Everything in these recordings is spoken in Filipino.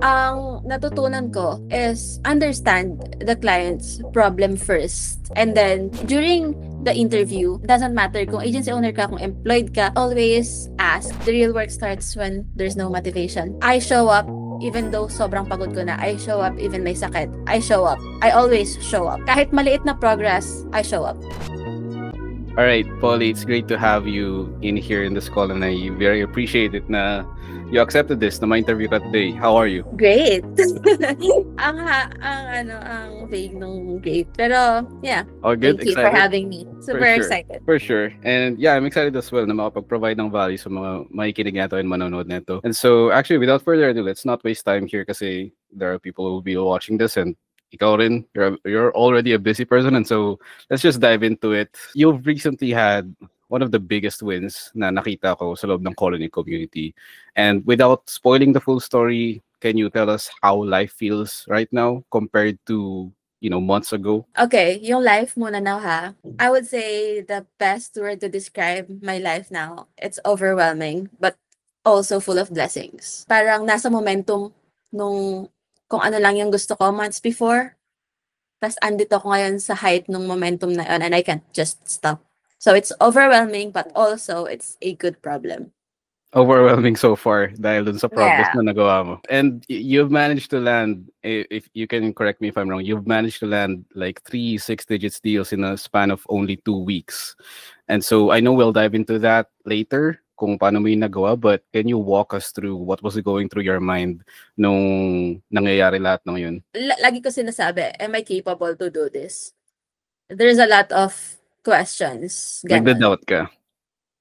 ang natutunan ko is understand the client's problem first. And then, during the interview, doesn't matter kung agency owner ka, kung employed ka, always ask. The real work starts when there's no motivation. I show up even though sobrang pagod ko na. I show up even may sakit. I show up. I always show up. Kahit maliit na progress, I show up. All right, Polly, it's great to have you in here in this call, and I very appreciate it na you accepted this na ma-interview ka today. How are you? Great. ang vague nung great. Pero, yeah. Oh, good. Thank you for having me. Super excited. For sure. And yeah, I'm excited as well na makapag-provide ng value sa mga makikinig nato and manonood neto. And so, actually, without further ado, let's not waste time here kasi there are people who will be watching this, and ikaw rin, you're already a busy person, and so let's just dive into it. You've recently had one of the biggest wins na nakita ko sa loob ng Colony community. And without spoiling the full story, can you tell us how life feels right now compared to, months ago? Okay, yung life muna now ha. I would say the best word to describe my life now, it's overwhelming, but also full of blessings. Parang nasa momentum nung kung ano lang yung gusto ko months before. Tapos andito ko ngayon sa height ng momentum na yun, and I can't just stop. So it's overwhelming, but also it's a good problem. Overwhelming so far dahil dun sa progress na nagawa mo. And you've managed to land, if you can correct me if I'm wrong, you've managed to land like 3 6-digit deals in a span of only 2 weeks. And so I know we'll dive into that later kung paano mo yung nagawa, but can you walk us through what was going through your mind nung nangyayari lahat ng yun? Lagi ko sinasabi, am I capable to do this? There's a lot of questions. Nagda-doubt ka?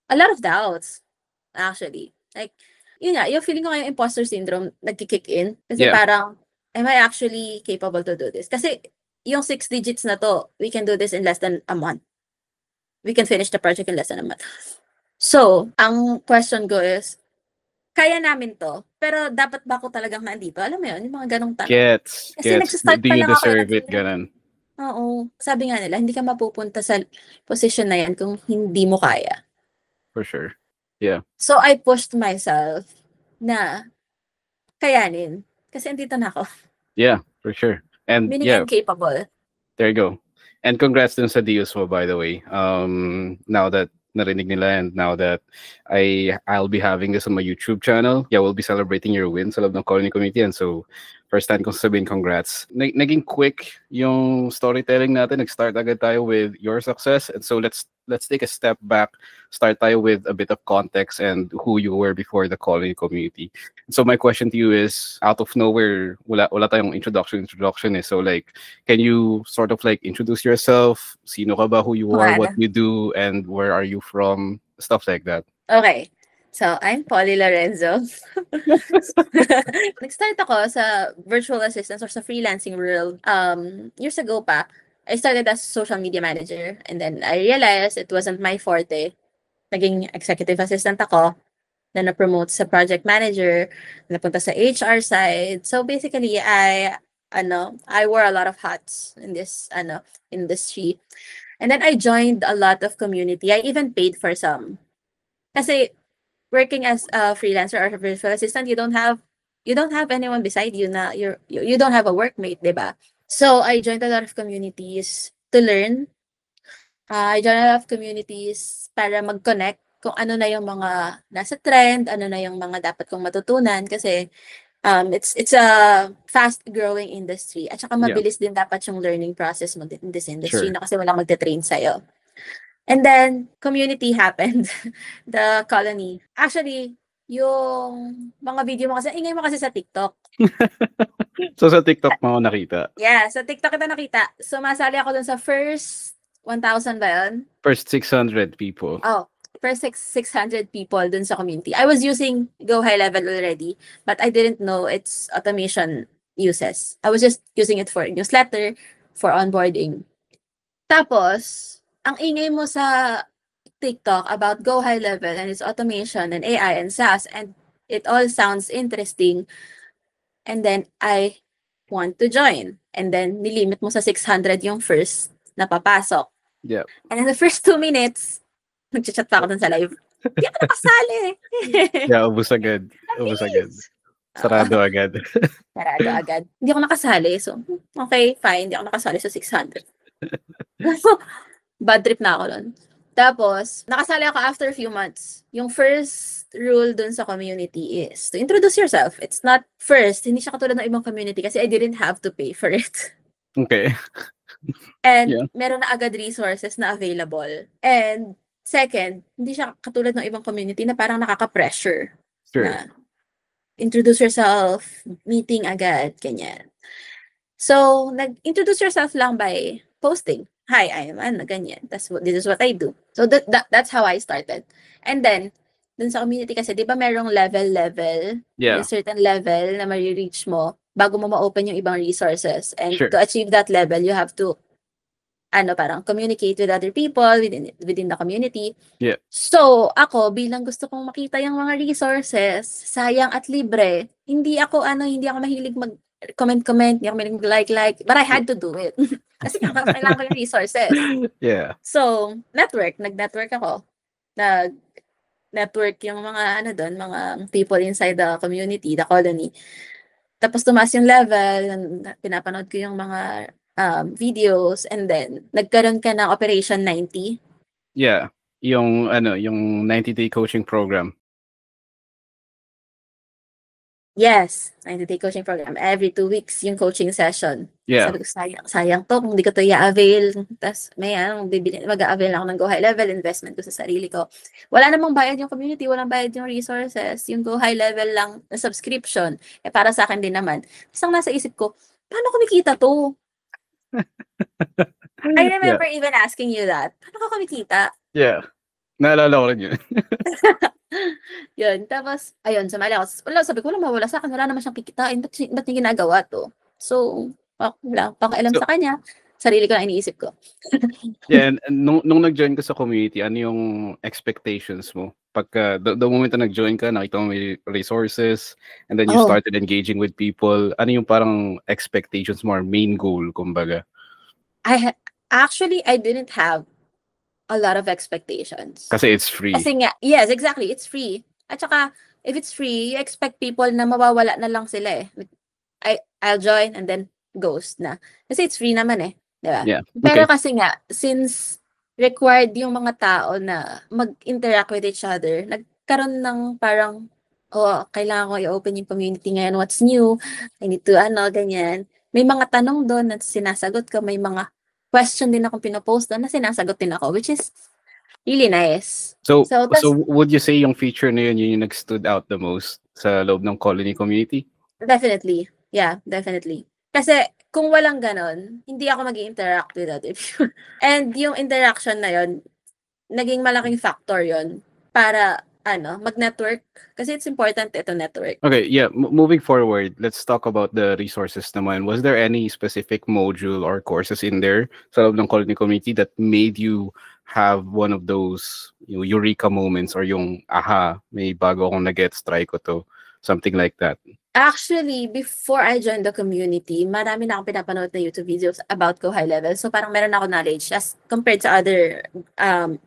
A lot of doubts, actually. Like, yun nga, yung feeling ko yung imposter syndrome nagki-kick in. Kasi parang, am I actually capable to do this? Kasi yung 6 digits na to, we can do this in less than a month. We can finish the project in less than a month. So, ang question ko is, kaya namin to, pero dapat ba ako talagang nandito? Alam mo yun, yung mga ganong tanong. Gets. nagsistart Do pa you lang ako deserve it? Ganun. Oo. Sabi nga nila, hindi ka mapupunta sa position na yan kung hindi mo kaya. For sure. Yeah. So, I pushed myself na kayanin. Kasi andito na ako. Yeah, for sure. And meaning I'm capable. There you go. And congrats dun sa deals mo, by the way. Now that narinig nila, and now that I'll be having this on my YouTube channel, we'll be celebrating your win sa loob ng Colony community. And so, first time kong sabihin congrats. Naging quick yung storytelling natin. Nag-start agad tayo with your success. And so, let's take a step back. Start tayo with a bit of context and who you were before the Colony community. So my question to you is, out of nowhere, wala tayong introduction eh. So like, can you sort of like introduce yourself? Sino ka ba, who you are, what you do, and where are you from? Stuff like that. Okay. So, I'm Polly Lorenzo. Nag-start ako sa virtual assistants or sa freelancing world years ago pa. I started as social media manager, and then I realized it wasn't my forte. Naging executive assistant ako, na na-promote sa project manager, napunta sa HR side. So basically, I wore a lot of hats in this industry. And then I joined a lot of community. I even paid for some. Kasi working as a freelancer or a virtual assistant, you don't have anyone beside you na you don't have a workmate, diba? So I joined a lot of communities to learn. I joined a lot of communities para mag-connect kung ano na yung mga nasa trend, ano na yung mga dapat kong matutunan kasi it's a fast-growing industry at saka mabilis din dapat yung learning process mo in this industry na kasi walang magte-train sa'yo. And then, community happened. The Colony. Actually, yung mga video mo kasi, ingay mo kasi sa TikTok. So, sa TikTok mo nakita? Yeah, sa TikTok kita nakita. Sumasali ako dun sa first 1,000 ba yun? First 600 people. Oh, first 600 people dun sa community. I was using Go High Level already, but I didn't know its automation uses. I was just using it for newsletter, for onboarding. Tapos, ang ingay mo sa TikTok about Go High Level and its automation and AI and SaaS, and it all sounds interesting. And then, I want to join. And then, nilimit mo sa 600 yung first na papasok. Yeah. And in the first 2 minutes, nag-chat pa ako dun sa live. Di ako nakasali. Yeah, ubus agad. Ubus agad. Sarado agad. Sarado agad. Hindi ako nakasali. So, okay, fine. Hindi ako nakasali sa 600. Bad trip na ako nun. Tapos, nakasali ako after a few months. Yung first rule dun sa community is to introduce yourself. It's not first, hindi siya katulad ng ibang community kasi I didn't have to pay for it. Okay. And Yeah. meron na agad resources na available. And second, hindi siya katulad ng ibang community na parang nakaka-pressure Sure. na introduce yourself, meeting agad, ganyan. So, nag-introduce yourself lang by posting. Hi, I am Anna, ganyan. This is what I do. So, that's how I started. And then, dun sa community kasi, di ba merong level? Yeah. May certain level na ma-reach mo bago mo ma-open yung ibang resources. And Sure. to achieve that level, you have to parang communicate with other people within the community. Yeah. So, ako, bilang gusto kong makita yung mga resources, sayang at libre, hindi ako mahilig comment, hindi ako mahilig mag-like, but I had to do it. Kasi kailangan ko yung resources. Yeah. So, nag-network ako. Nag-network yung mga mga people inside the community, the colony. Tapos tumaas yung level, pinapanood ko yung mga videos, and then nagkaroon ka ng Operation 90. Yeah. Yung 90-day coaching program. Yes, 90-day coaching program. Every 2 weeks yung coaching session. Yeah. Sabi ko, sayang to kung hindi ko to i-avail. Tapos mag-a-avail ako ng Go High Level, investment ko sa sarili ko. Wala namang bayad yung community, walang bayad yung resources. Yung Go High Level lang na subscription. Para sa akin din naman. Tapos ang nasa isip ko, paano kumikita to? I remember even asking you that. Paano ka kumikita? Yeah. Naalala ko rin yun. Yun. Tapos, ayun, sumali ako. Sabi ko, mawala sa akin. Wala naman siyang kikitain. Ba't niya ginagawa to? So, wala. Pakialam sa kanya. Sarili ko na iniisip ko. Yeah, and nung nag-join ka sa community, ano yung expectations mo? Pagka, the moment na nag-join ka, nakita mo may resources, and then you started engaging with people, ano yung parang expectations mo or main goal, kumbaga? Actually, I didn't have a lot of expectations. Kasi it's free. Kasi nga, yes, exactly, it's free. At saka, if it's free, you expect people na mawawala na lang sila eh. I'll join and then ghost na. Kasi it's free naman eh. Diba? Yeah. Pero kasi nga, since required yung mga tao na mag-interact with each other, nagkaroon ng parang, kailangan ko i-open yung community ngayon, what's new? I need to ganyan. May mga tanong doon na sinasagot ko, may mga question din akong pinopost doon na sinasagot din ako, which is really nice. So would you say yung feature na yun yung nag-stood out the most sa loob ng colony community? Definitely. Yeah, definitely. Kasi kung walang ganon, hindi ako mag-interact with other people. And yung interaction na yun, naging malaking factor yun para mag-network. Kasi it's important to network. Okay, yeah. Moving forward, let's talk about the resources naman. Was there any specific module or courses in there sa loob ng colony community that made you have one of those eureka moments or yung, may bago akong na-gets, try ko to. Something like that. Actually, before I joined the community, marami na akong pinapanood na YouTube videos about Go High Level. So parang meron ako knowledge as compared sa other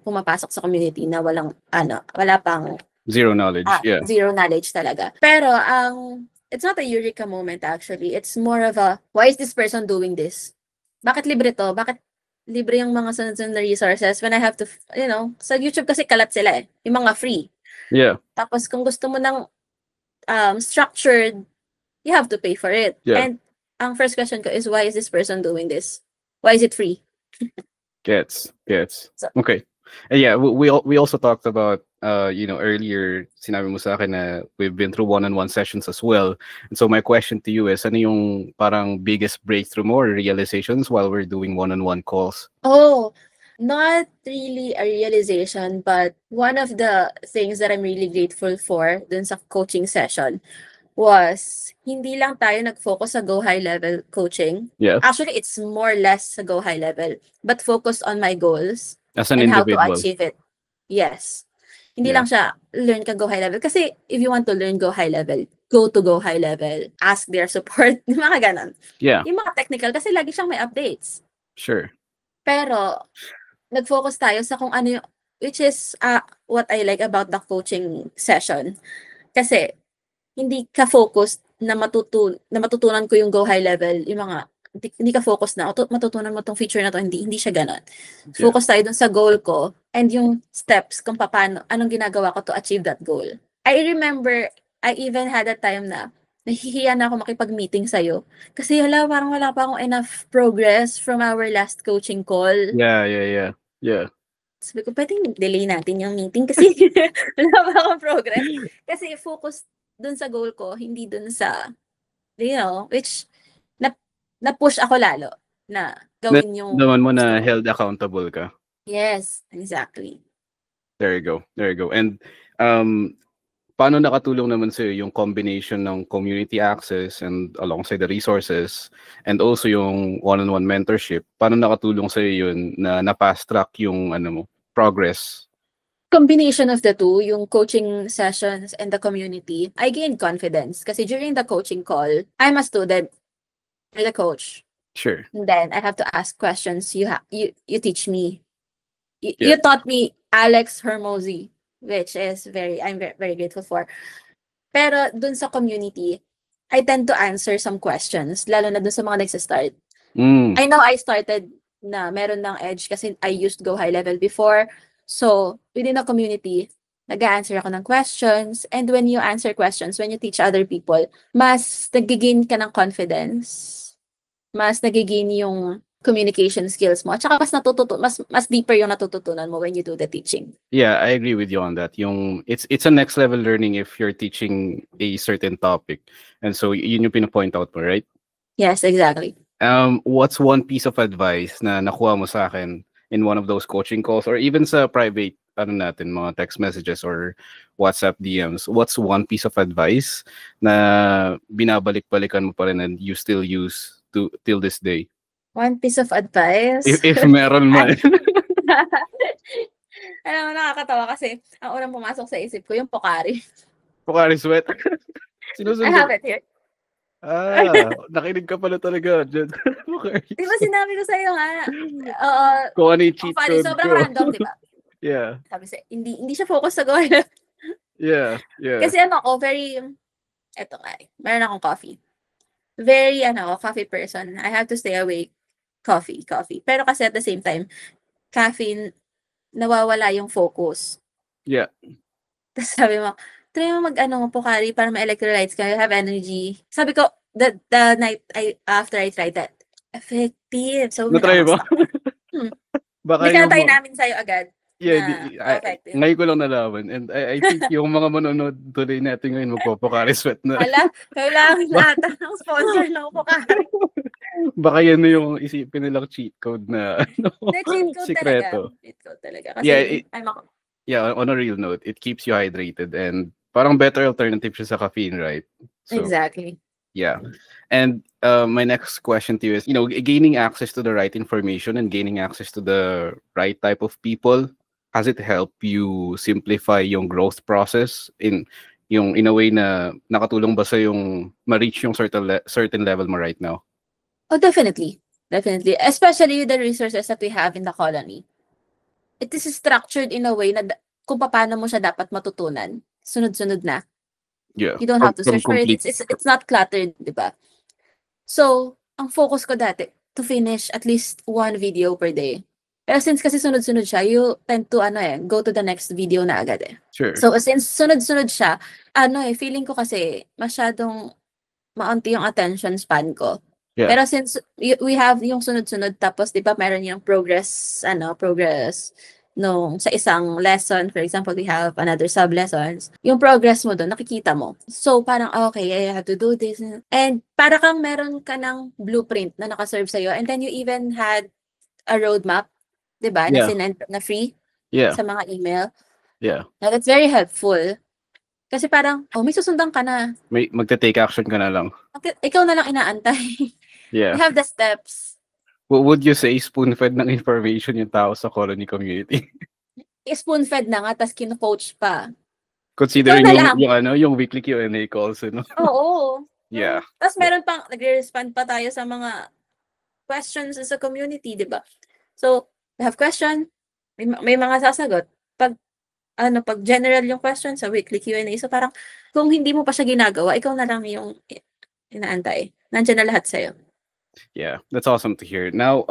pumapasok sa community na wala pang zero knowledge. Yeah. Zero knowledge talaga. Pero it's not a eureka moment actually. It's more of a, why is this person doing this? Bakit libre to? Bakit libre yung mga sunod-sunod na resources when I have to, sa YouTube kasi kalat sila eh. Yung mga free. Yeah. Tapos kung gusto mo ng structured, you have to pay for it. Yeah. And ang first question ko is, why is this person doing this? Why is it free? Gets. So, okay. And yeah, we also talked about earlier, sinabi mo sa akin na we've been through one-on-one sessions as well. And so my question to you is, ano yung parang biggest breakthrough mo or realizations while we're doing one-on-one calls? Not really a realization, but one of the things that I'm really grateful for dun sa coaching session was hindi lang tayo nag-focus sa Go High Level coaching. Yeah. Actually, it's more or less sa Go High Level, but focused on my goals as an and individual. How to achieve it. Yes. Hindi lang siya learn ka Go High Level. Kasi if you want to learn Go High Level, go to Go High Level, ask their support, yung mga ganon. Yeah. Yung mga technical, kasi lagi siyang may updates. Sure. Pero, nag-focus tayo sa kung ano yung, which is what I like about the coaching session. Kasi, hindi ka focused na matutunan ko yung go high level, yung mga hindi ka focus na matutunan mo tong feature na to, hindi siya ganun. Yeah. Focus tayo dun sa goal ko and yung steps kung paano, anong ginagawa ko to achieve that goal. I remember, I even had a time na nahihiya na ako makipag-meeting sa'yo. Kasi parang wala pa akong enough progress from our last coaching call. Yeah. Sabi ko, pwedeng delay natin yung meeting kasi wala pa akong progress. Kasi focus dun sa goal ko, hindi dun sa, which na-push ako lalo na gawin yung Naman mo na gusto ko. held accountable ka. Yes, exactly. There you go. And paano nakatulong naman sa'yo yung combination ng community access and alongside the resources and also yung one-on-one mentorship? Paano nakatulong sa'yo yun na na-fast track yung progress? Combination of the two, yung coaching sessions and the community, I gained confidence. Kasi during the coaching call, I'm a student, you're the coach. Sure. And then I have to ask questions. You teach me. You Yeah. taught me Alex Hermosi, which is I'm very grateful for. Pero dun sa community, I tend to answer some questions, lalo na dun sa mga nagsistart. I know I started na meron ng edge kasi I used Go High Level before. So, within the community, nag-answer ako ng questions. And when you answer questions, when you teach other people, mas nag-gain ka ng confidence. Mas nag-gain yung communication skills mo. At saka mas deeper yung natututunan mo when you do the teaching. Yeah, I agree with you on that. It's a next level learning if you're teaching a certain topic. And so yun yung pinapoint out mo, right? Yes, exactly. What's one piece of advice na nakuha mo sa akin in one of those coaching calls or even sa private mga text messages or WhatsApp DMs? What's one piece of advice na binabalik-balikan mo pa rin and you still use till this day? One piece of advice? If meron man. Alam mo, nakakatawa kasi ang unang pumasok sa isip ko yung Pocari. Pocari Sweat? I have it here. Nakinig ka pala talaga. Di ba sinabi ko sa'yo nga? Kung ano yung cheat code sobrang ko. random, di ba? Yeah. Sabi sa'yo, hindi siya focus sa goal. Yeah. Kasi eto nga, meron akong coffee. Very, coffee person. I have to stay awake. Coffee. Pero kasi at the same time, caffeine, nawawala yung focus. Yeah. Tapos sabi mo, try mo Pocari para ma-electrolytes ka, you have energy. Sabi ko, the night after I tried that, effective. So, Na-try mo? Baka tayo namin sa'yo agad. Yeah, ngayon ko lang nalaman. And I think yung mga manonood tuloy natin ngayon magpo-Pocari Sweat na. Kailangan natin ng sponsor ng Pocari. Baka yan na yung isipin nilang cheat code na cheat code sikreto. Cheat code talaga. Kasi on a real note, it keeps you hydrated and parang better alternative siya sa caffeine, right? So, exactly. Yeah. And my next question to you is, gaining access to the right information and gaining access to the right type of people, has it helped you simplify yung growth process in a way na nakatulong ba sa yung ma-reach yung certain level mo right now? Oh, definitely. Especially the resources that we have in the colony. It is structured in a way na kung paano mo siya dapat matutunan. Sunod-sunod na. Yeah. You don't have to search for it. It's not cluttered, di ba? So, ang focus ko dati, to finish at least one video per day. Pero since kasi sunod-sunod siya, you tend to go to the next video na agad eh. Sure. So, since sunod-sunod siya, feeling ko kasi masyadong maunti yung attention span ko. Yeah. Pero since we have yung sunod-sunod, tapos di ba meron yung progress sa isang lesson, for example, we have another sub-lessons, yung progress mo doon, nakikita mo. So, parang, okay, I have to do this. And para kang meron ka ng blueprint na nakaserve sa'yo. And then you even had a roadmap, di ba, na sinend na free sa mga email. Yeah. Now, that's very helpful. Kasi parang, may susundan ka na. May magte-take action ka na lang. Ikaw na lang inaantay. Yeah. You have the steps. Would you say spoon-fed ng information yung tao sa colony community? Spoon-fed na nga, tas kino-coach pa. Considering yung weekly Q&A calls, Oo. Yeah. Tas meron pang, nagre-respond pa tayo sa mga questions sa community, di ba? So, we have question, may mga sasagot. Pag pag general yung question sa weekly Q&A. So parang kung hindi mo pa siya ginagawa, ikaw na lang yung inaantay. Nandiyan na lahat sa'yo. Yeah, that's awesome to hear. Now,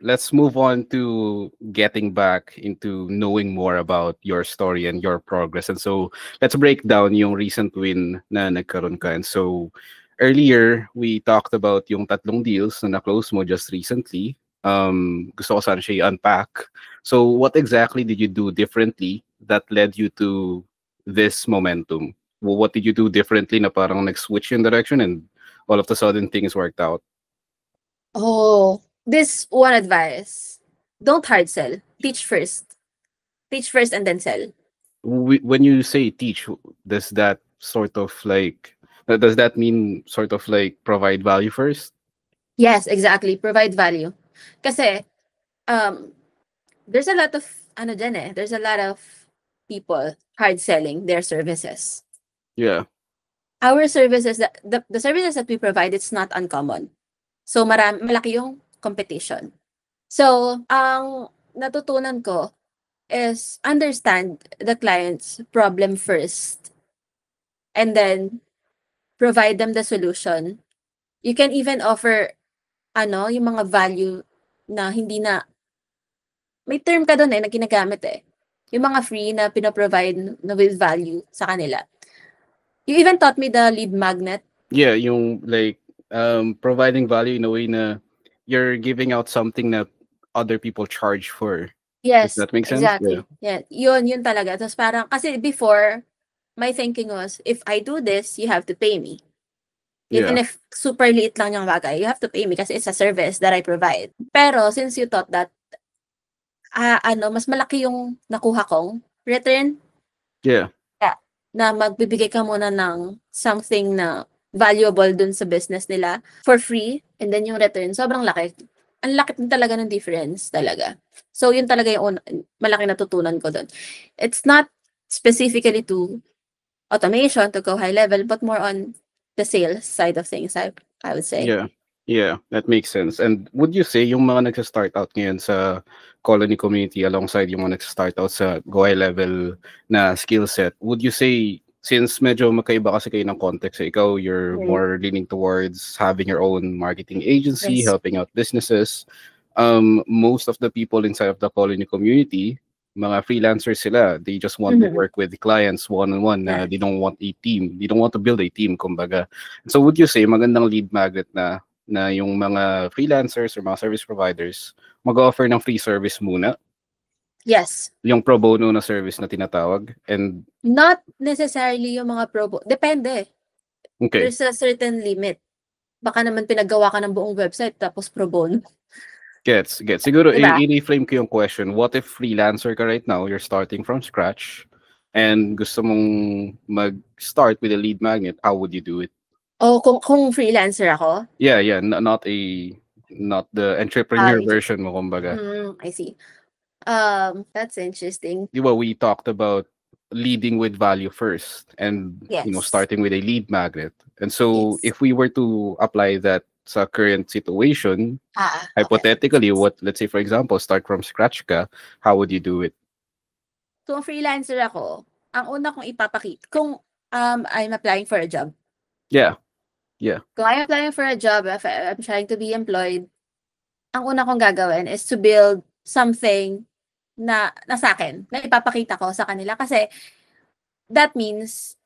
let's move on to getting back into knowing more about your story and your progress. And so, let's break down yung recent win na nagkaroon ka. And so, earlier, we talked about yung tatlong deals na na-close mo just recently. Gusto ko sana siya i-unpack. So, what exactly did you do differently that led you to this momentum? What did you do differently na parang nag-switch yung direction and all of a sudden things worked out? Oh, this one advice. Don't hard sell. Teach first. Teach first and then sell. When you say teach, does that sort of like does that mean sort of like provide value first? Yes, exactly. Provide value. Kasi, there's a lot of, there's a lot of people hard selling their services. Yeah. Our services, the services that we provide, it's not uncommon. So, malaki yung competition. So, ang natutunan ko is understand the client's problem first and then provide them the solution. You can even offer, yung mga value na hindi na, may term ka doon na ginagamit yung mga free na pinaprovide na with value sa kanila. You even taught me the lead magnet. Yeah, yung like providing value in a way na you're giving out something that other people charge for. Yes, Does that make sense? exactly. Yeah. Yun talaga. Tapos parang, kasi before, my thinking was, if I do this, you have to pay me. Even if super liit lang yung bagay, you have to pay me kasi it's a service that I provide. Pero since you thought that, mas malaki yung nakuha kong return. Yeah. Na magbibigay ka muna ng something na valuable dun sa business nila for free, and then yung return, sobrang laki. Ang laki din talaga ng difference talaga. So, yun talaga yung malaki natutunan ko dun. It's not specifically to automation, to go high level, but more on the sales side of things, I would say. Yeah, that makes sense. And would you say yung mga nagsa-start out ngayon sa Colony community alongside yung mga nagsa-start out sa go high level na skill set, would you say, since medyo magkaiba kasi kayo ng context, ikaw, you're more leaning towards having your own marketing agency, helping out businesses, most of the people inside of the Colony community, mga freelancers sila, they just want to work with clients one-on-one. They don't want a team. They don't want to build a team, kumbaga. So would you say magandang lead magnet na yung mga freelancers or mga service providers mag-offer ng free service muna? Yes. Yung pro bono na service na tinatawag? And not necessarily yung mga pro bono. Depende. Okay. There's a certain limit. Baka naman pinagawa ka ng buong website tapos pro bono. Gets. Siguro, i-reframe ko yung question. What if freelancer ka right now, you're starting from scratch, and gusto mong mag-start with a lead magnet, how would you do it? Oh, kung freelancer ako? Yeah. Not the entrepreneur version mo, kumbaga. I see. That's interesting. Diba, we talked about leading with value first and starting with a lead magnet. And so if we were to apply that sa current situation, hypothetically, let's say for example, start from scratch ka, how would you do it? Kung freelancer ako, ang una kong ipapakita, kung I'm applying for a job. Yeah. Kung I'm applying for a job, if I'm trying to be employed, ang una kong gagawin is to build something na sa akin, na ipapakita ko sa kanila. Kasi that means,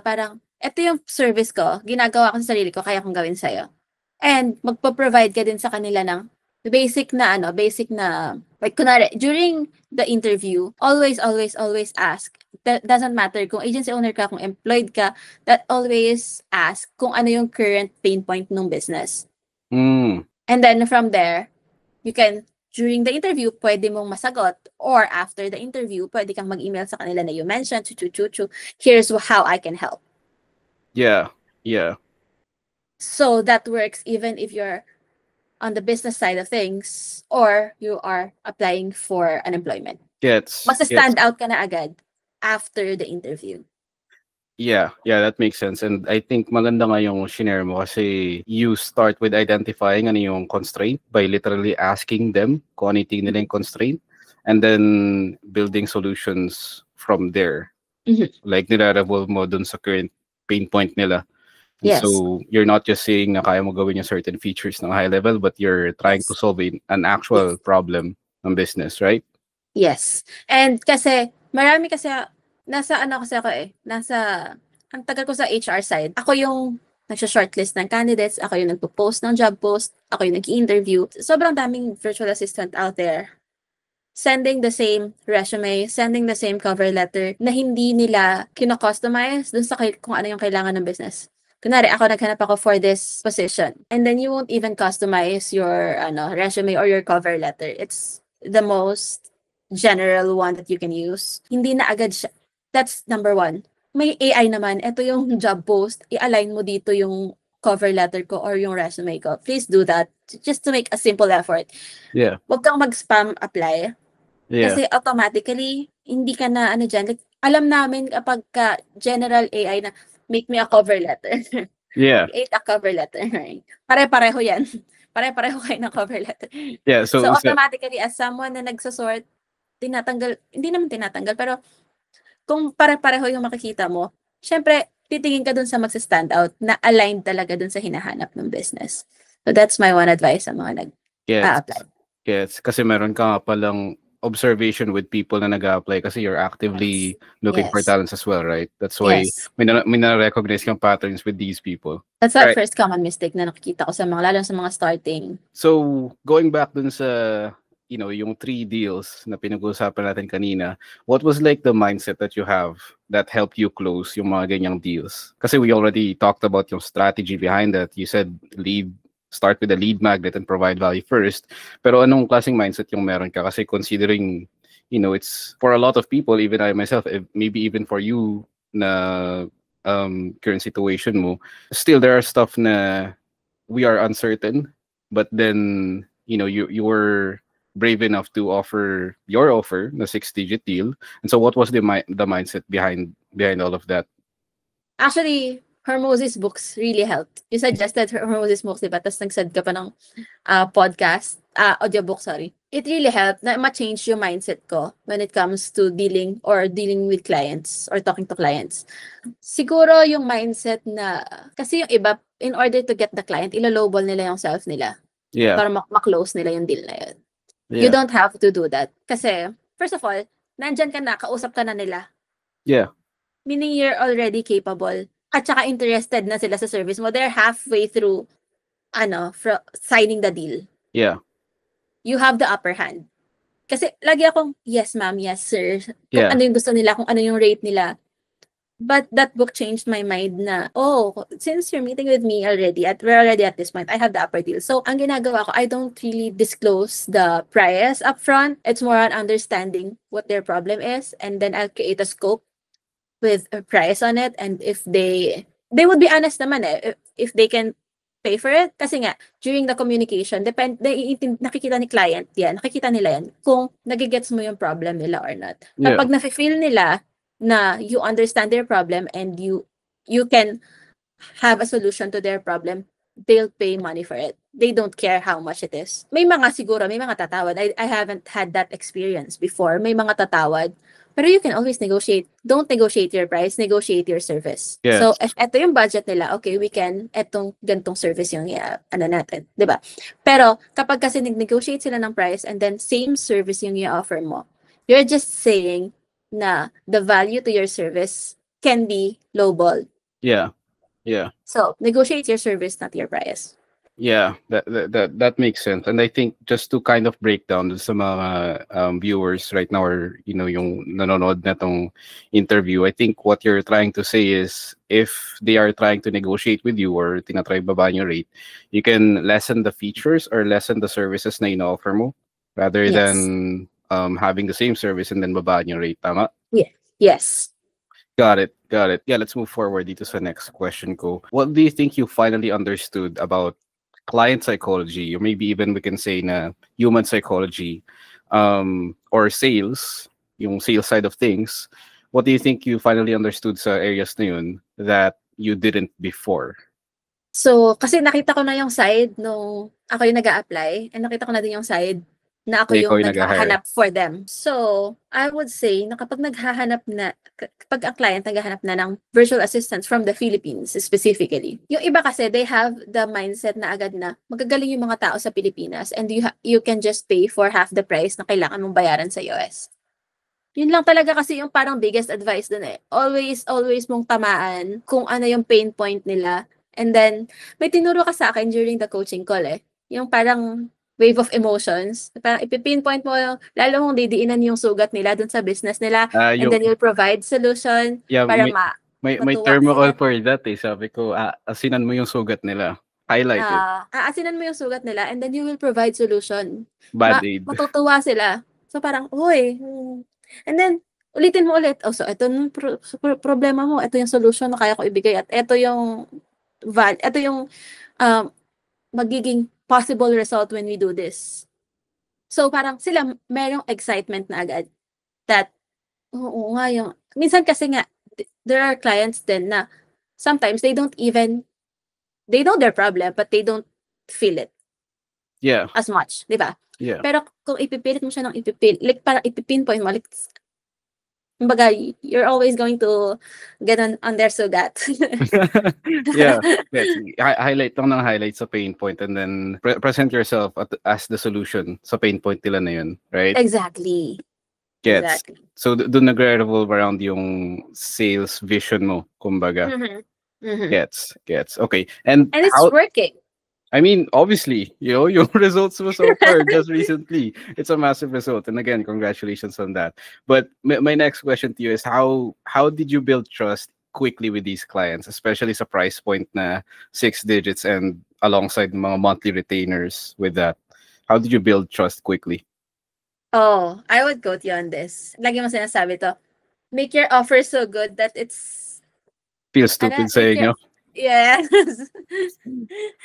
parang, ito yung service ko, ginagawa ko sa sarili ko, kaya kong gawin sa'yo. And magpo-provide ka din sa kanila ng basic na, like, kunwari, during the interview, always ask. That doesn't matter kung agency owner ka, kung employed ka, that always ask kung ano yung current pain point ng business. And then from there, you can, during the interview, pwede mong masagot, or after the interview, pwede kang mag-email sa kanila na you mentioned, here's how I can help. Yeah. So that works even if you're on the business side of things or you are applying for an employment. Stand out ka na agad after the interview. Yeah, that makes sense. And I think maganda nga yung shinare mo kasi you start with identifying ano yung constraint by literally asking them kung ano yung nila yung constraint, and then building solutions from there. Mhm. Like nire-revolve mo dun sa current pain point nila. And Yes. so you're not just saying na kaya mo gawin yung certain features ng high level, but you're trying to Yes. solve an actual Yes. problem ng business, right? Yes. And kasi, marami kasi, nasa ano kasi ako ang tagal ko sa HR side. Ako yung nagsha-shortlist ng candidates, ako yung nagpo-post ng job post, ako yung nag-i-interview. Sobrang daming virtual assistant out there. Sending the same resume, sending the same cover letter na hindi nila kino-customize dun sa kung ano yung kailangan ng business. Kunwari, ako naghanap ako for this position. And then you won't even customize your resume or your cover letter. It's the most general one that you can use. Hindi na agad siya. That's number one. May AI naman. Ito yung job post. I-align mo dito yung cover letter ko or yung resume ko. Please do that. Just to make a simple effort. Yeah. Huwag kang mag-spam apply. Yeah. Kasi automatically, hindi ka na like, alam namin kapag general AI na make me a cover letter. Yeah. Create a cover letter. Pare-pareho yan. Pare-pareho kayo ng cover letter. Yeah. So automatically, as someone na nagsasort, hindi naman tinatanggal, pero kung pare-pareho yung makikita mo, syempre, titingin ka dun sa magsa-stand out na aligned talaga dun sa hinahanap ng business. So that's my one advice sa mga nag-apply. Yes. Kasi meron ka nga palang observation with people na nag-apply kasi you're actively looking for talents as well, right? That's why may na-recognize kang patterns with these people. That's our first common mistake na nakikita ko lalo sa mga starting. So, going back dun sa, yung 3 deals na pinag-uusapan natin kanina, what was like the mindset that you have that helped you close yung mga ganyang deals? Kasi we already talked about yung strategy behind that. You said start with a lead magnet and provide value first. Pero anong klaseng mindset yung meron ka? Kasi considering, it's for a lot of people, even I myself, maybe even for you na current situation mo, still there are stuff na we are uncertain, but then, you were brave enough to offer your offer, the 6-digit deal. And so what was the mindset behind all of that? Actually, Hormosis books really helped. You suggested Hormosis books, diba? Tapos nag-send ka pa ng audiobook, sorry. It really helped na ma-change yung mindset ko when it comes to dealing with clients or talking to clients. Siguro yung mindset na, kasi yung iba, in order to get the client, ilo-lowball nila yung self nila. Yeah. Para ma-close nila yung deal na yun. Yeah. You don't have to do that. Kasi, first of all, nandyan ka na, kausap ka na nila. Yeah. Meaning you're already capable at saka interested na sila sa service mo. They're halfway through signing the deal. Yeah. You have the upper hand. Kasi lagi akong, yes ma'am, yes sir. Kung ano yung gusto nila, kung ano yung rate nila. But that book changed my mind na, since you're meeting with me already, we're already at this point, I have the upper deal. So, ang ginagawa ko, I don't really disclose the price upfront. It's more on understanding what their problem is, and then I'll create a scope with a price on it, and if they would be honest naman if they can pay for it. Kasi nga, during the communication, nakikita ni client yan, nakikita nila yan, kung nagigets mo yung problem nila or not. Yeah. Kapag nafe-feel nila na you understand their problem and you can have a solution to their problem, they'll pay money for it. They don't care how much it is. May mga tatawad. I haven't had that experience before. May mga tatawad. Pero you can always negotiate. Don't negotiate your price, negotiate your service. Yes. So, if ito yung budget nila, okay, we can, gantong service yung natin. Diba? Pero, kapag kasi nag-negotiate sila ng price and then same service yung i-offer mo, you're just saying na the value to your service can be lowball. Yeah. Yeah. So, negotiate your service, not your price. Yeah, that makes sense. And I think just to kind of break down sa mga viewers right now, or yung nanonood na tong interview, I think what you're trying to say is if they are trying to negotiate with you or tinatry baba yung rate, you can lessen the features or lessen the services na ino-offer mo rather than having the same service and then baba yung rate. Tama? Yeah. Yes. Got it. Yeah, let's move forward dito sa next question ko. What do you think you finally understood about client psychology, or maybe even we can say na human psychology, or sales, yung sales side of things? What do you think you finally understood sa areas na yun that you didn't before? So, kasi nakita ko na yung side nung ako yung nag-a-apply, and nakita ko na din yung side na ako Na ikaw yung yung nag-hire. naghahanap for them. So, I would say na kapag kapag ang client naghahanap na ng virtual assistants from the Philippines specifically, yung iba kasi they have the mindset na agad na magagaling yung mga tao sa Pilipinas and you can just pay for half the price na kailangan mong bayaran sa US. Yun lang talaga kasi yung parang biggest advice dun eh. Always mong tamaan kung ano yung pain point nila. And then, may tinuro ka sa akin during the coaching call eh. Yung parang wave of emotions. Parang ipipinpoint mo, lalo mong didiinan yung sugat nila dun sa business nila. And Yung then you'll provide solution yeah, para may matuwa term sila. ako for that eh. Sabi ko, asinan mo yung sugat nila. Highlight it. Aasinan mo yung sugat nila and then you will provide solution. Bad aid. Matutuwa sila. So parang, uy. And then, ulitin mo ulit. Oh, so ito yung problema mo. Ito yung solution na kaya ko ibigay. At ito yung um, magiging possible result when we do this. So parang sila merong excitement na agad. That, oo nga yung, minsan kasi nga, there are clients din na sometimes they know their problem but they don't feel it Yeah. as much, di ba? Yeah. Pero kung ipipilit mo siya like parang ipipinpoint mo, like, kumbaga, you're always going to get on their sugat. Yeah. Highlight lang ng highlight sa pain point and then present yourself as the solution sa pain point nila na yun, right? Exactly. Gets. Exactly. So doon nagre-revolve around yung sales vision mo, kumbaga. Gets. Okay. And it's working. I mean, obviously, your results were so far just recently. It's a massive result, and again, congratulations on that. But my next question to you is how did you build trust quickly with these clients, especially sa price point na 6 digits and alongside mga monthly retainers with that? How did you build trust quickly? Oh, I would quote you on this. Lagi mo sinasabi to. Make your offer so good that it's feels stupid saying no. Yes.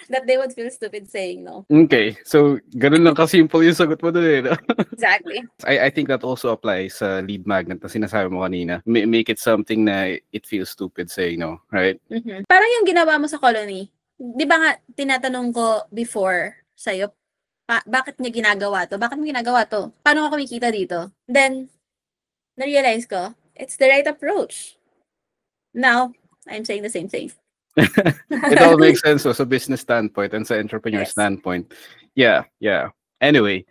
That they would feel stupid saying no. Okay. So, ganun lang kasimple yung sagot mo dun eh. No? Exactly. I think that also applies sa lead magnet na sinasabi mo kanina. Make it something na it feels stupid saying no, right? Parang yung ginawa mo sa Colony. Di ba nga, tinatanong ko before sa'yo, bakit niya ginagawa to? Bakit mo ginagawa to? Paano ka kumikita dito? Then, na-realize ko, it's the right approach. Now, I'm saying the same thing. It all makes sense so, sa business standpoint and sa entrepreneur standpoint. Yeah. Anyway,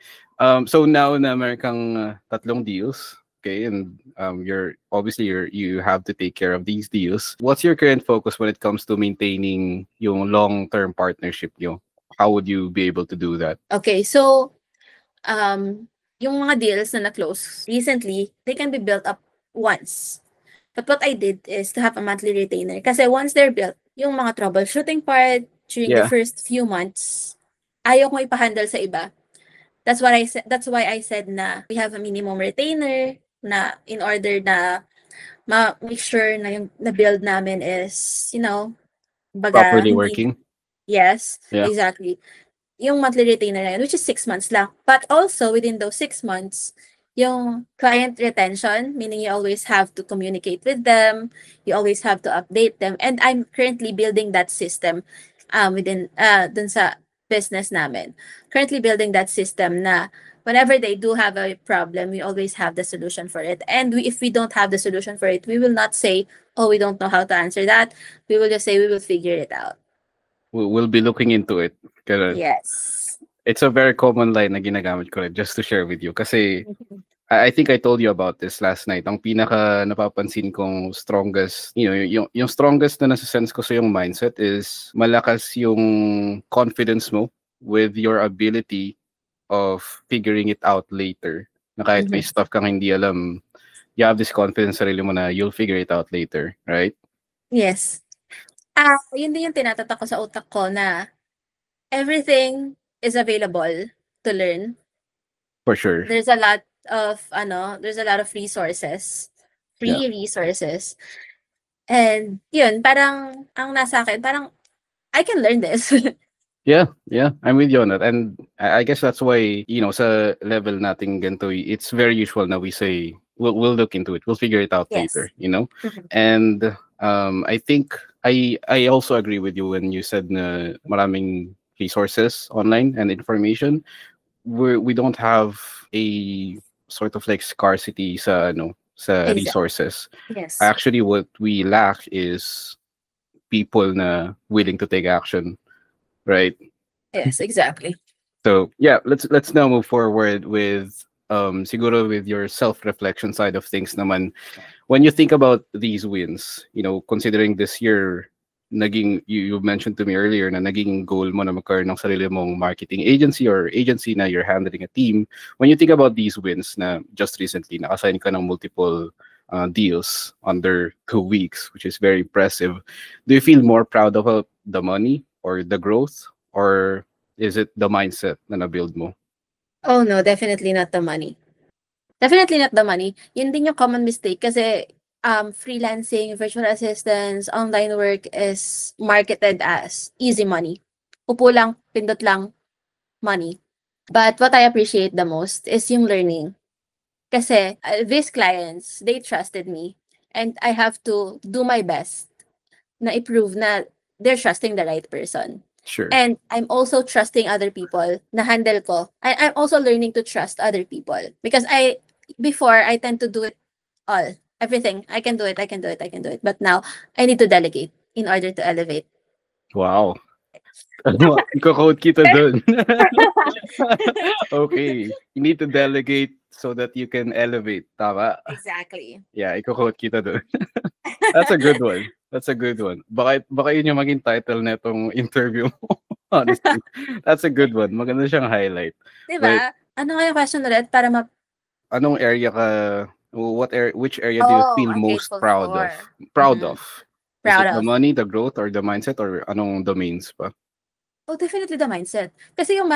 so now na meron kang tatlong deals, okay, and you have to take care of these deals. What's your current focus when it comes to maintaining yung long-term partnership nyo? How would you be able to do that? Okay, so yung mga deals na na-close recently, they can be built up once. But what I did is to have a monthly retainer. Kasi once they're built, yung mga troubleshooting part during the first few months, ayaw ko ipahandle sa iba. That's why I said na we have a minimum retainer na in order na make sure na yung na-build namin is, properly working. Yes, exactly. Yung monthly retainer na yun, which is 6 months lang. But also, within those 6 months, yung client retention, meaning you always have to communicate with them, you always have to update them, and I'm currently building that system within dun sa business namin. Currently building that system na whenever they do have a problem, we always have the solution for it. And if we don't have the solution for it, we will not say, oh, we don't know how to answer that. We will just say, we will figure it out. We'll be looking into it. Yes. It's a very common line na ginagamit ko rin just to share with you. Kasi I think I told you about this last night. Ang pinaka napapansin kong strongest, yung strongest na nasa-sense ko sa yung mindset is malakas yung confidence mo with your ability of figuring it out later. Na kahit may stuff kang hindi alam, you have this confidence sa sarili mo na you'll figure it out later, right? Yes. Yun din yung tinatatak ko sa utak ko na everything is available to learn. For sure. There's a lot of resources. Free resources. And yun, parang ang nasa akin, parang I can learn this. Yeah, I'm with you on that. And I guess that's why, sa level nating ganito, it's very usual na we say, we'll look into it. We'll figure it out later, And I think I also agree with you when you said na maraming resources online and information. we don't have a sort of like scarcity sa Exactly. resources. Yes. Actually, what we lack is people na willing to take action, right? Yes, exactly. So yeah, let's now move forward with siguro with your self-reflection side of things naman. When you think about these wins, considering this year, you mentioned to me earlier na naging goal mo na magkaroon ng sarili mong marketing agency or agency na you're handling a team. When you think about these wins na just recently, nakasign ka ng multiple deals under 2 weeks, which is very impressive. Do you feel more proud of the money or the growth, or is it the mindset na na-build mo? Oh no, definitely not the money. Definitely not the money. Yun din yung common mistake kasi freelancing, virtual assistants, online work is marketed as easy money. Upo lang, pindot lang, money. But what I appreciate the most is yung learning. Kasi these clients, they trusted me and I have to do my best na i-prove na they're trusting the right person. Sure. And I'm also trusting other people na handle ko. I'm also learning to trust other people because before I tend to do it all. Everything. I can do it, I can do it, I can do it. But now I need to delegate in order to elevate. Wow. Iko-quote kita dun. Okay. You need to delegate so that you can elevate. Tama? Exactly. Yeah, iko-quote kita dun. That's a good one. That's a good one. Baka yun yung maging title na itong interview mo. Honestly. That's a good one. Maganda siyang highlight. Diba? Ano nga yung question ulit para Anong area ka, which area do you feel I'm most grateful proud for. of? Proud Mhm. of? Is Proud it the of. money, the growth, or the mindset, or anong domains pa? Oh, definitely the mindset. Kasi yung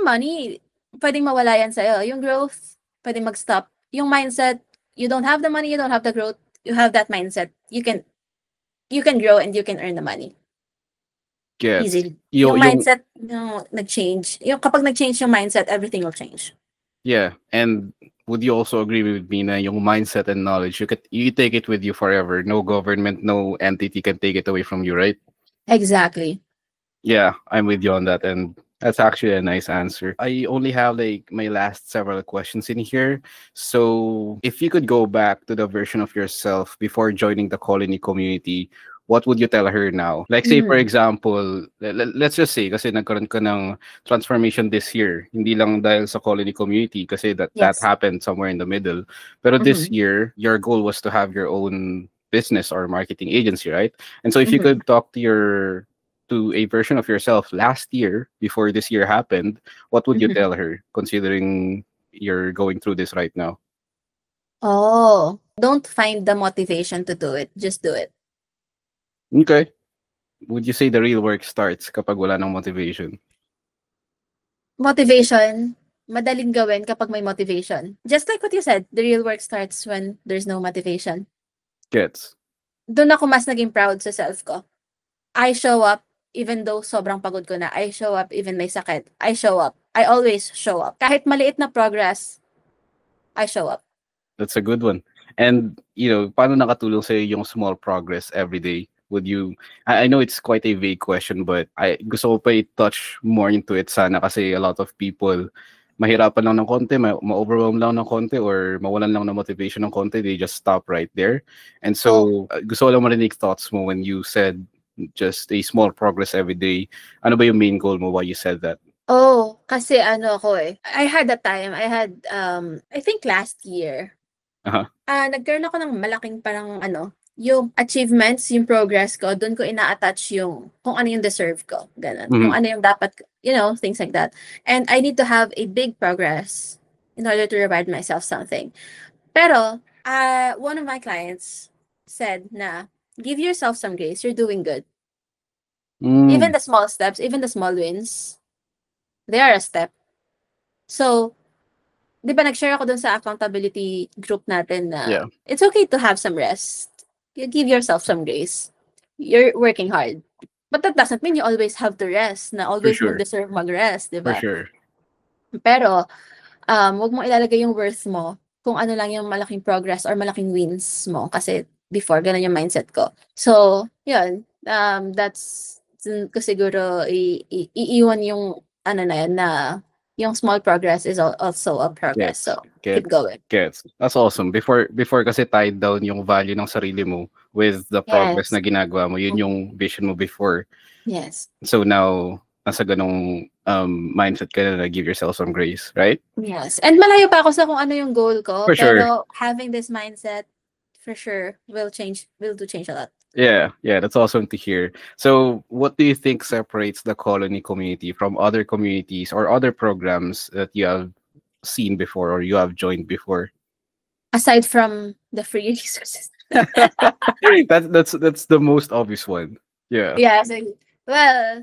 money, pwedeng mawala yan sa'yo. Yung growth, pwedeng mag-stop. Yung mindset, you don't have the money, you don't have the growth, you have that mindset. You can grow and you can earn the money. Gets. Easily. Yung mindset, nag-change. Kapag nag-change yung mindset, everything will change. Yeah, and would you also agree with me na yung mindset and knowledge, you take it with you forever. No government, no entity can take it away from you, right? Exactly. Yeah, I'm with you on that, and that's actually a nice answer. I only have like my last several questions in here. So, if you could go back to the version of yourself before joining the Colony community, what would you tell her now? Like, say, for example, let's just say, kasi nagkaroon ka ng transformation this year, hindi lang dahil sa Colony community, kasi that Yes. happened somewhere in the middle. Pero this year, your goal was to have your own business or marketing agency, right? And so, if you could talk to a version of yourself last year before this year happened, what would you tell her, considering you're going through this right now? Oh, don't find the motivation to do it. Just do it. Okay. Would you say the real work starts kapag wala ng motivation? Motivation, madaling gawin kapag may motivation. Just like what you said, the real work starts when there's no motivation. Gets. Doon ako mas naging proud sa self ko. I show up even though sobrang pagod ko na. I show up even may sakit. I show up. I always show up. Kahit maliit na progress, I show up. That's a good one. And, paano nakatulong sa'yo yung small progress every day? Would you, I know it's quite a vague question, but gusto ko pa i-touch more into it sana kasi a lot of people, mahirapan lang ng konti, ma-overwhelm lang ng konti, or mawalan lang ng motivation ng konti, they just stop right there. And so, gusto ko lang marinig thoughts mo when you said just a small progress every day. Ano ba yung main goal mo, why you said that? Oh, kasi I had that time, I think last year, nagkaroon ako ng malaking parang yung achievements, yung progress ko, doon ko ina-attach yung kung ano yung deserve ko. Ganun. Kung ano yung dapat, things like that. And I need to have a big progress in order to reward myself something. Pero, one of my clients said na, give yourself some grace. You're doing good. Even the small steps, even the small wins, they are a step. So, di ba nag-share ako dun sa accountability group natin na it's okay to have some rest. You give yourself some grace. You're working hard. But that doesn't mean you always have to rest, na always mo deserve mag-rest, di ba? For sure. Pero, wag mo ilalagay yung worth mo kung ano lang yung malaking progress or malaking wins mo. Kasi before, ganun yung mindset ko. So, yun. That's ko siguro iiwan yung na yan na yung small progress is also a progress. Gets, So, keep gets, going. gets. That's awesome. Before kasi tied down yung value ng sarili mo with the progress na Yes. ginagawa mo. Yun yung vision mo before. Yes. So now, nasa ganong mindset ka na give yourself some grace, right? Yes. And malayo pa ako sa kung ano yung goal ko, For sure. pero having this mindset for sure will do change a lot. Yeah, that's awesome to hear. So, what do you think separates the Colony community from other communities or other programs that you have seen before or you have joined before? Aside from the free resources. That's the most obvious one. Yeah. Yeah, so, well,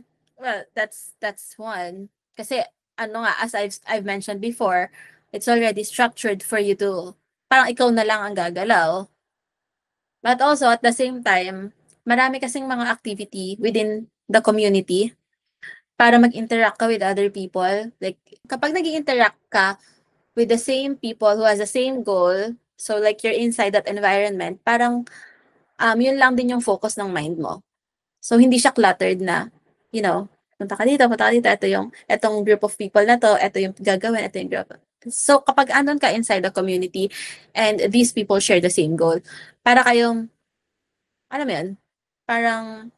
that's one. Kasi ano nga, as I've mentioned before, it's already structured for you to parang ikaw na lang ang gagalaw. But also at the same time, marami kasing mga activity within the community para mag-interact ka with other people. Like kapag nag-interact ka with the same people who has the same goal, so like you're inside that environment, parang yun lang din yung focus ng mind mo. So hindi siya cluttered na, you know, punta ka dito, etong group of people na to, eto yung gagawin, eto yung group. So kapag andun ka inside the community and these people share the same goal, para kayong, alam mo yun, parang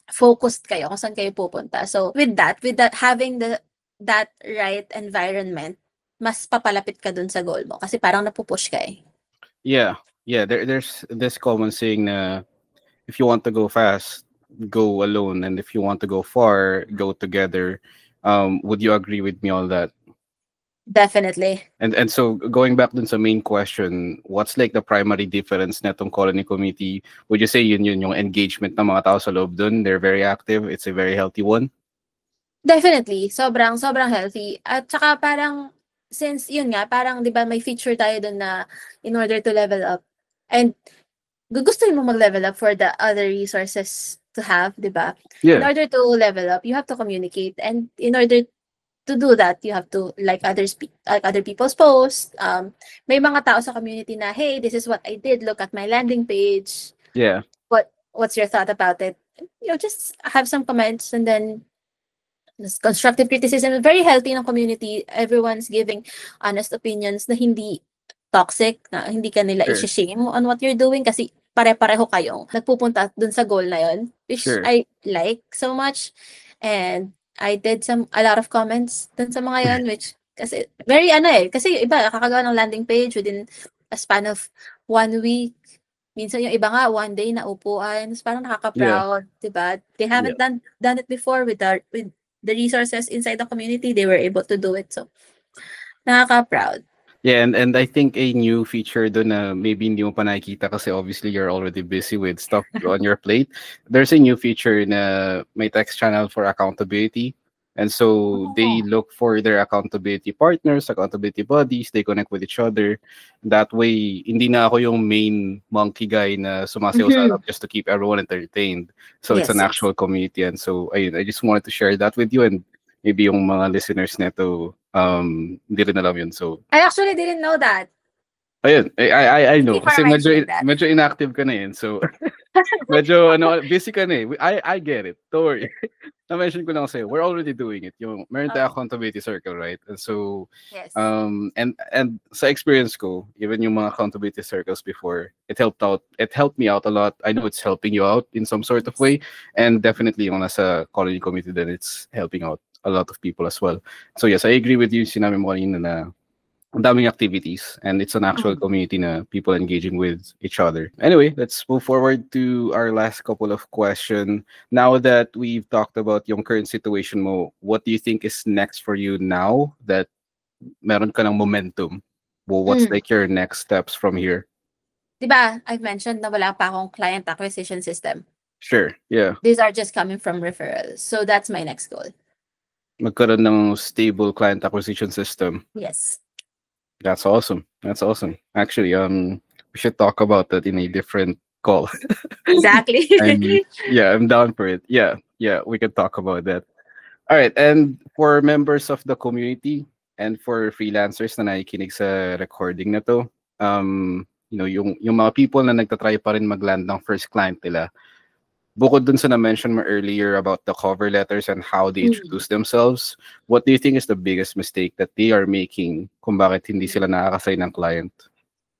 focused kayo kung saan kayo pupunta. So with that having that right environment, mas papalapit ka dun sa goal mo kasi parang napupush ka eh. Yeah. There's this common saying na if you want to go fast, go alone, and if you want to go far, go together. Would you agree with me on that? Definitely. And so going back dun sa main question, what's like the primary difference netong Colony community? Would you say yun yung engagement ng mga tao sa loob dun? They're very active. It's a very healthy one. Definitely, sobrang healthy. At saka parang since yun nga, parang 'di ba may feature tayo dun na in order to level up and gugustuhin mo mag-level up for the other resources to have, 'di ba? In Yeah. order to level up, you have to communicate, and in order to do that, you have to like other people's posts. May mga tao sa community na, hey, this is what I did. Look at my landing page. Yeah. What's your thought about it? You know, just have some comments and then this constructive criticism. Very healthy ng community. Everyone's giving honest opinions na hindi toxic, na hindi ka nila Sure. i-shame on what you're doing kasi pare-pareho kayong nagpupunta dun sa goal na yun, which Sure. I like so much. And I did a lot of comments dun sa mga yun, which kasi very kasi iba kakagawa ng landing page within a span of 1 week. Minsan yung iba nga one day na upuan, parang nakaka-proud, diba? They haven't done it before with the resources inside the community. They were able to do it, so nakaka-proud. Yeah, and I think a new feature doon na maybe hindi mo pa nakikita kasi obviously you're already busy with stuff on your plate. There's a new feature na may text channel for accountability. And so they look for their accountability partners, accountability buddies, they connect with each other. That way, hindi na ako yung main monkey guy na sumasayaw sa harap just to keep everyone entertained. So it's an actual community. And so ayun, I just wanted to share that with you, and maybe yung mga listeners neto hindi rin alam yun. So I actually didn't know that. Ayun, I know. Kasi mentioning that. medyo inactive ka na yun. So medyo busy ka na eh. I get it. Don't worry. Na-mention ko lang sa'yo, we're already doing it. Yung meron tayong accountability circle, right? And so Yes. and sa experience ko, even yung mga accountability circles before, it helped me out a lot. I know it's helping you out in some sort of way, and definitely yung nasa Colony community, then it's helping out a lot of people as well. So yes, I agree with you. Sinabi mo kanina na ang daming activities, and it's an actual community na people engaging with each other. Anyway, let's move forward to our last couple of questions. Now that we've talked about yung current situation mo, what do you think is next for you now that meron ka ng momentum? Well, what's like your next steps from here? Diba, I've mentioned na wala pa akong client acquisition system. Sure, yeah. These are just coming from referrals. So that's my next goal. Magkaroon ng stable client acquisition system. Yes. That's awesome. Actually, we should talk about that in a different call. Exactly. I'm down for it. Yeah, we can talk about that. All right, and for members of the community and for freelancers na nakikinig sa recording na to, yung mga people na nagtatry pa rin mag-land ng first client nila, bukod dun sa na-mention mo earlier about the cover letters and how they Mm. introduce themselves, what do you think is the biggest mistake that they are making kung bakit hindi sila nakaka-sign ng client?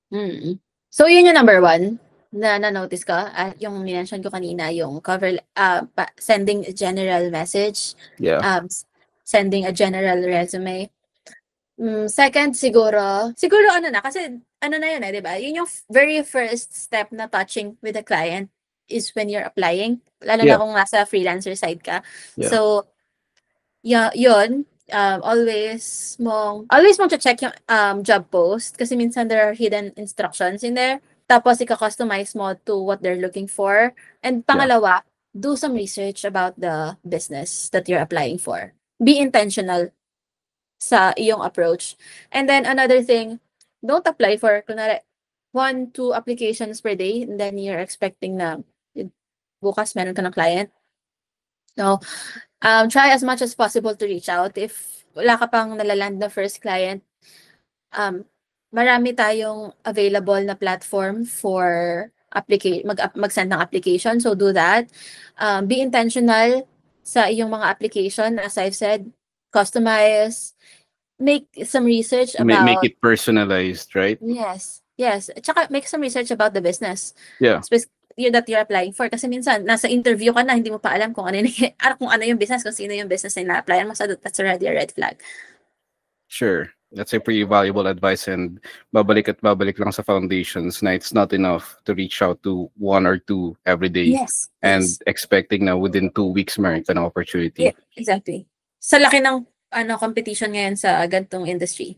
Mm. So, yun yung number one na na-notice ko. At yung minention ko kanina, yung sending a general message, Yeah. sending a general resume. Second, siguro ano na, kasi ano na yun di ba? Yun yung very first step na touching with the client is when you're applying, lalo Yeah. na kung nasa freelancer side ka. Yeah. So, yun, always mong check yung job post kasi minsan there are hidden instructions in there. Tapos ika-customize mo to what they're looking for. And pangalawa, do some research about the business that you're applying for. Be intentional sa iyong approach. And then another thing, don't apply for kunwari 1-2 applications per day and then you're expecting na bukas meron ka ng client. No. Try as much as possible to reach out. If wala ka pang nalaland na first client, marami tayong available na platform for mag-send ng application. So do that. Be intentional sa iyong mga application. As I've said, customize, make some research about... Make it personalized, right? Yes. At saka make some research about the business. Yeah. That you're applying for. Kasi minsan, nasa interview ka na, hindi mo pa alam kung ano yung business, kung sino yung business na ina-applyan mo. So that's already a red flag. Sure. That's a pretty valuable advice, and babalik lang sa foundations na it's not enough to reach out to 1 or 2 every day. Yes. And expecting na within 2 weeks meron ka ng opportunity. Yeah, exactly. Sa laki ng competition ngayon sa gantong industry,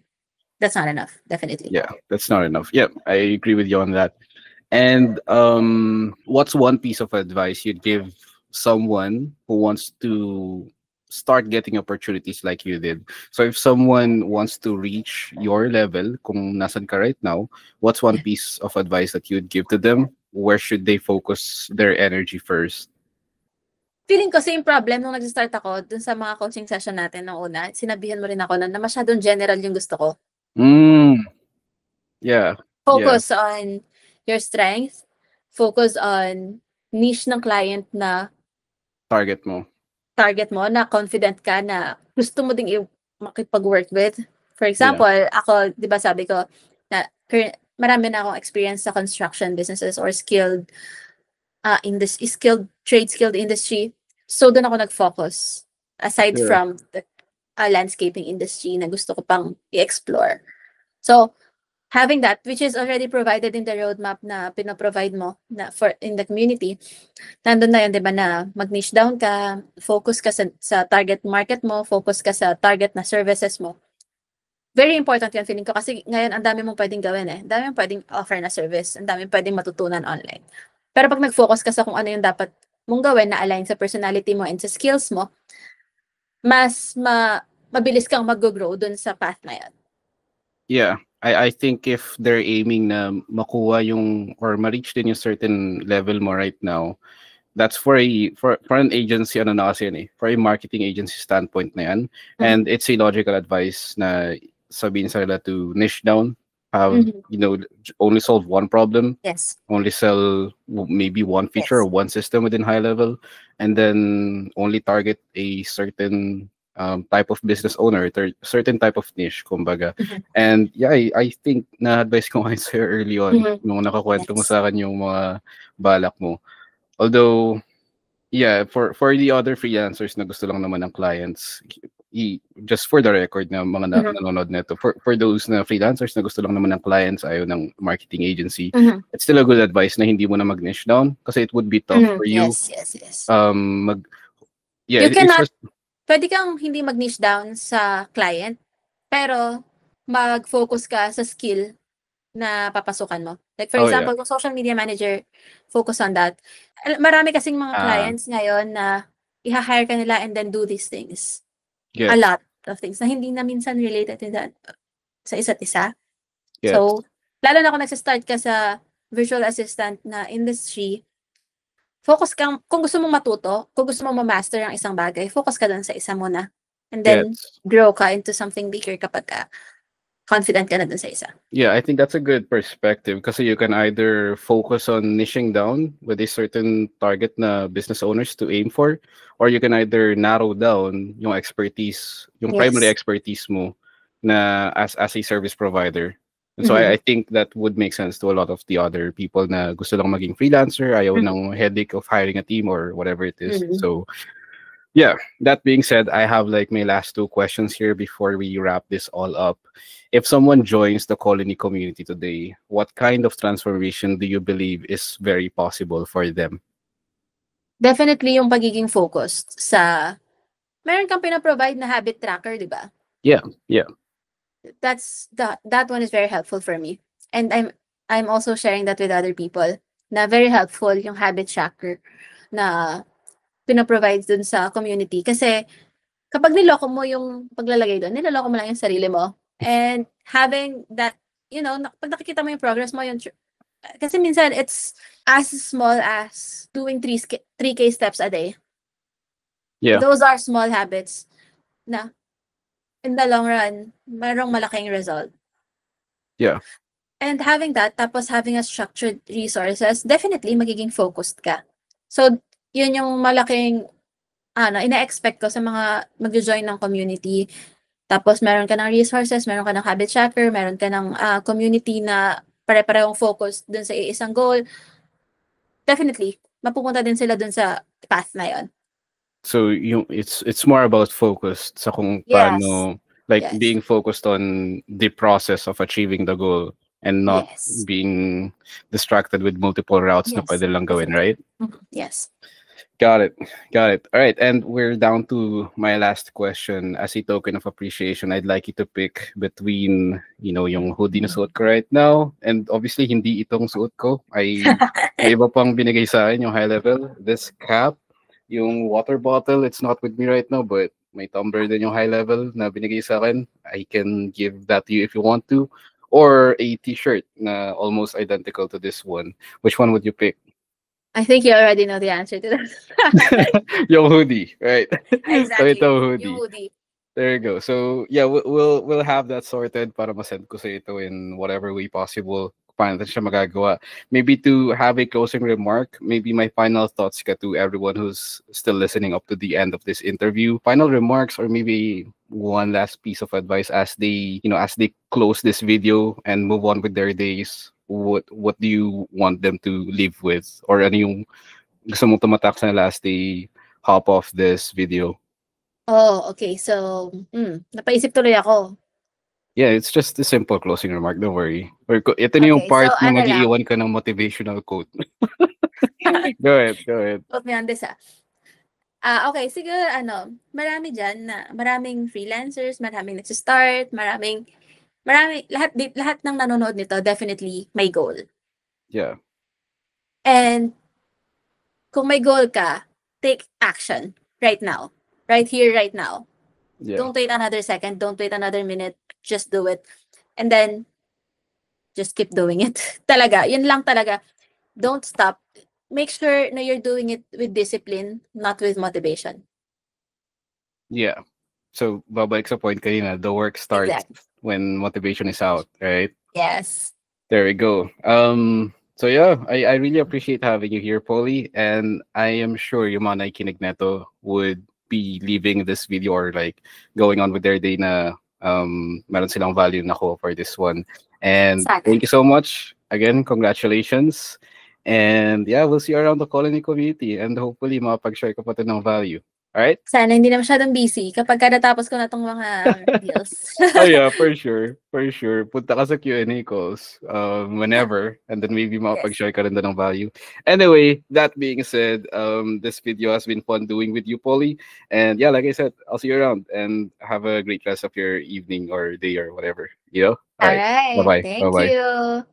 that's not enough, definitely. Yeah, that's not enough. Yeah, I agree with you on that. And what's one piece of advice you'd give someone who wants to start getting opportunities like you did? So if someone wants to reach your level, kung nasan ka right now, what's one piece of advice that you'd give to them? Where should they focus their energy first? Feeling ko same problem nung nag-start ako dun sa mga coaching session natin nung una. Sinabihan mo rin ako na masyadong general yung gusto ko. Yeah. Focus on your strength. Focus on niche ng client na target mo, na confident ka na gusto mo ding makipag-work with. For example, ako, di ba sabi ko, na marami na akong experience sa construction businesses or skilled industry. So, doon ako nag-focus. Aside from the landscaping industry na gusto ko pang i-explore. So, having that, which is already provided in the roadmap na pinoprovide mo in the community, nandun na yun, di ba, na mag-niche down ka, focus ka sa target market mo, focus ka sa target na services mo. Very important yun, feeling ko, kasi ngayon, ang dami mong pwedeng gawin Ang dami mong pwedeng offer na service, ang dami pwedeng matutunan online. Pero pag nag-focus ka sa kung ano yung dapat mong gawin na align sa personality mo and sa skills mo, mas mabilis kang mag-grow dun sa path na yun. Yeah. I think if they're aiming na makuha yung or ma-reach din yung certain level mo right now, that's for an agency, ano na kasi yun for a marketing agency standpoint na yan. And it's a logical advice na sabihin sa nila to niche down, have, only solve one problem. Yes. Only sell maybe one feature or one system within high level, and then only target a certain type of business owner, certain type of niche, kumbaga. And yeah, I think na-advise ko ngayon sa'yo early on, nung nakakwento mo sa akin yung mga balak mo. Although, yeah, for the other freelancers na gusto lang naman ng clients, just for the record na mga nanonood nito, for those na freelancers na gusto lang naman ng clients, ayaw ng marketing agency, it's still a good advice na hindi mo na mag-niche down kasi it would be tough for you. Yes. Pwede kang hindi mag-niche down sa client, pero mag-focus ka sa skill na papasukan mo. Like for example, kung social media manager, focus on that. Marami kasing mga clients ngayon na i-hire ka nila and then do these things. A lot of things na hindi na minsan related to that sa isa't isa. So, lalo na kung nagsa-start ka sa virtual assistant na industry, focus ka, kung gusto mong matuto, kung gusto mong ma-master ang isang bagay, focus ka dun sa isa muna. And then, grow ka into something bigger kapag ka confident ka na dun sa isa. Yeah, I think that's a good perspective kasi you can either focus on niching down with a certain target na business owners to aim for, or you can either narrow down yung expertise, yung primary Yes. expertise mo na as a service provider. And so I Mhm. think that would make sense to a lot of the other people na gusto lang maging freelancer, ayaw Mhm. ng headache of hiring a team or whatever it is. Mhm. So yeah, that being said, I have like my last two questions here before we wrap this all up. If someone joins the Colony community today, what kind of transformation do you believe is very possible for them? Definitely yung pagiging focused sa meron kang pina-provide na habit tracker, 'di ba? Yeah, yeah. That one is very helpful for me. And I'm also sharing that with other people na very helpful yung habit tracker na pina-provide dun sa community. Kasi kapag niloko mo yung paglalagay dun, niloloko mo lang yung sarili mo. And having that, pag nakikita mo yung progress mo, kasi minsan it's as small as doing 3K steps a day. Yeah. Those are small habits na in the long run, mayroong malaking result. Yeah. And having that, tapos having a structured resources, definitely magiging focused ka. So, yun yung malaking, ina-expect ko sa mga magjo-join ng community. Tapos, meron ka ng resources, meron ka ng habit tracker, meron ka ng community na pare-parehong focus dun sa isang goal. Definitely, mapupunta din sila dun sa path na yun. So it's more about focus sa kung Yes. paano, like Yes. being focused on the process of achieving the goal and not Yes. being distracted with multiple routes na Yes. pwede lang gawin, right? Yes. Got it. Got it. All right. And we're down to my last question. As a token of appreciation, I'd like you to pick between, yung hoodie na suot ko right now. And obviously, hindi itong suot ko. May iba pang binigay sa akin, yung high level. This cap, yung water bottle, it's not with me right now, but may tumbler din yung high level na binigay sa akin. I can give that to you if you want to. Or a t-shirt na almost identical to this one. Which one would you pick? I think you already know the answer to that. Yung hoodie, right? Exactly. So ito Yung hoodie. hoodie. There you go. So yeah, we'll have that sorted para masend ko sa ito in whatever way possible. Paano natin siya magagawa. Maybe to have a closing remark, maybe my final thoughts ka to everyone who's still listening up to the end of this interview. Final remarks or maybe one last piece of advice as they close this video and move on with their days. What do you want them to live with? Or ano yung gusto mong tumatak sa last day hop off this video? Oh, okay. So, napaisip tuloy ako. Yeah, it's just a simple closing remark. Don't worry. Ito na yung Okay, part so na ano lang. mag-iiwan ka ng motivational quote. Go ahead. Put me on this, okay, siguro marami dyan na maraming freelancers, maraming nagsistart, lahat ng nanonood nito definitely may goal. Yeah. And kung may goal ka, take action right now. Right here, right now. Yeah. Don't wait another second, don't wait another minute, just do it. And then just keep doing it. Talaga, yun lang talaga. Don't stop. Make sure na you're doing it with discipline, not with motivation. Yeah. So, babalik sa point kanina, the work starts when motivation is out, right? Yes. There we go. So yeah, I really appreciate having you here, Polly, and I am sure yung mga nakikinig neto would be leaving this video or like going on with their day na meron silang value nako for this one. And thank you so much. Again, congratulations. And yeah, we'll see you around the Colony community and hopefully makapag-share ka pa ito ng value. Alright? Sana hindi na masyadong busy kapag natapos ko na tong mga deals. Oh yeah, for sure. For sure. Punta ka sa Q&A calls whenever and then maybe makapag-share ka rin ng value. Anyway, that being said, this video has been fun doing with you, Polly. And yeah, like I said, I'll see you around and have a great rest of your evening or day or whatever, All right. Bye-bye. Thank you.